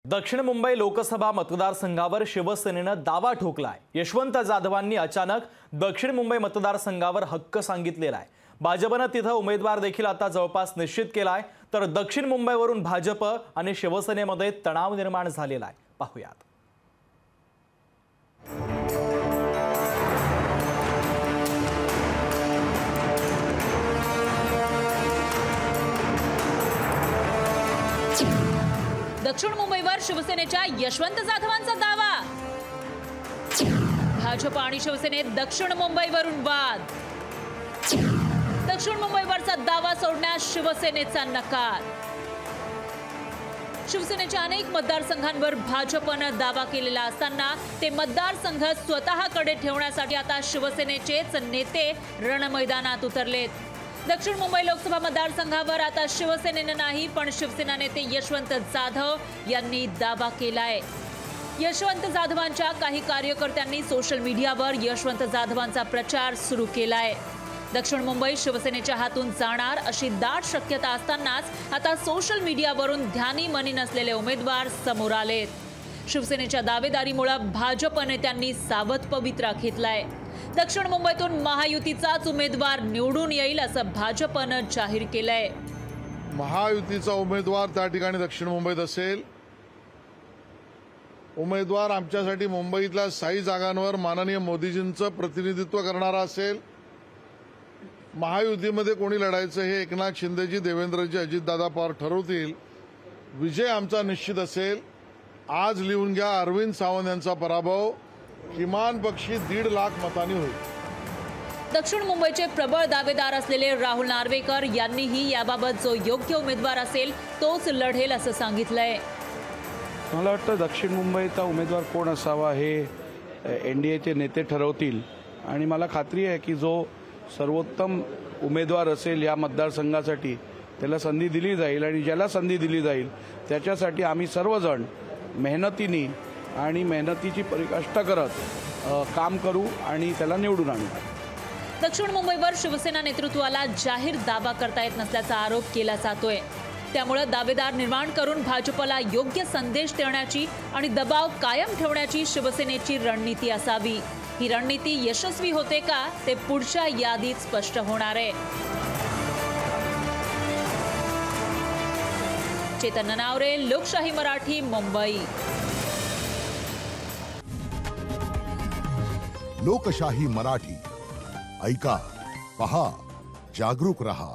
दक्षिण मुंबई लोकसभा मतदारसंघावर शिवसेनेनं दावा ठोकलाय। यशवंत जाधवांनी अचानक दक्षिण मुंबई मतदारसंघावर हक्क सांगितलेला आहे। भाजपनं तिथं उमेदवार देखील आता जवळपास निश्चित केलाय। तर दक्षिण मुंबईवरून भाजप आणि शिवसेनेमध्ये तणाव निर्माण झालेला आहे। पाहूयात। दक्षिण मुंबईवर शिवसेनेच्या यशवंत जाधवांचा दावा। भाजप आणि शिवसेनेत दक्षिण मुंबईवरून वाद। दक्षिण मुंबईवरचा दावा सोडण्यास शिवसेनेचा नकार। शिवसेनेच्या अनेक मतदारसंघांवर भाजपनं दावा केलेला असताना ते मतदारसंघ स्वतःकडे ठेवण्यासाठी आता शिवसेनेचेच नेते रणमैदानात उतरलेत। दक्षिण मुंबई लोकसभा मतदारसंघावर आता शिवसेनेने नाही पण शिवसेना नेते यशवंत जाधव यांनी दावा केलाय। यशवंत जाधवांच्या काही कार्यकर्त्यांनी सोशल मीडियावर यशवंत जाधवांचा प्रचार सुरू केलाय। दक्षिण मुंबई शिवसेनेच्या हातून जाणार अशी दाट शक्यता असतानाच आता सोशल मीडियावरून ध्यानी मनी नसलेले उमेदवार समोर आलेत। शिवसेनेच्या दावेदारीमुळे भाजप नेत्यांनी सावध पवित्रा घेतलाय। दक्षिण मुंबईतून महायुतीचाच उमेदवार निवडून येईल असं भाजपनं जाहीर केलंय। महायुतीचा उमेदवार त्या ठिकाणी दक्षिण मुंबईत असेल। उमेदवार आमच्यासाठी मुंबईतल्या 6 जागांवर माननीय मोदीजींचं प्रतिनिधित्व करणारा असेल। महायुतीमध्ये कोणी लढायचं हे एकनाथ शिंदेजी, देवेंद्रजी, अजितदादा पवार ठरवतील। विजय आमचा निश्चित असेल। आज लिहून घ्या, अरविंद सावंत यांचा पराभव किमान पक्षी 1.5 लाख मतांनी होईल। दक्षिण मुंबईचे प्रबळ दावेदार असलेले राहुल नार्वेकर यांनीही याबाबत जो योग्य उमेदवार असेल तोच लढेल असं सांगितलंय। मला वाटतं दक्षिण मुंबईचा उमेदवार कोण असावा हे एनडीएचे नेते ठरवतील आणि मला खात्री आहे की जो सर्वोत्तम उमेदवार असेल या मतदारसंघासाठी त्याला संधी दिली जाईल आणि ज्याला संधी दिली जाईल त्याच्यासाठी आम्ही सर्वजण मेहनतीने आणि मेहनतीची पराकाष्ठा करत काम करू आणि त्याला निवडून आणू। दक्षिण मुंबईवर शिवसेना नेतृत्वाला जाहीर दावा करता येत नसल्याचा आरोप केला जातोय। त्यामुळे दावेदार निर्माण करून भाजपला योग्य संदेश देण्याची आणि दबाव कायम ठेवण्याची शिवसेनेची रणनीती असावी। ही रणनीती यशस्वी होते का ते पुढच्या यादीत स्पष्ट होणार आहे। चेतन ननावरे, लोकशाही मराठी, मुंबई। लोकशाही मराठी ऐका, पहा, जागरूक रहा।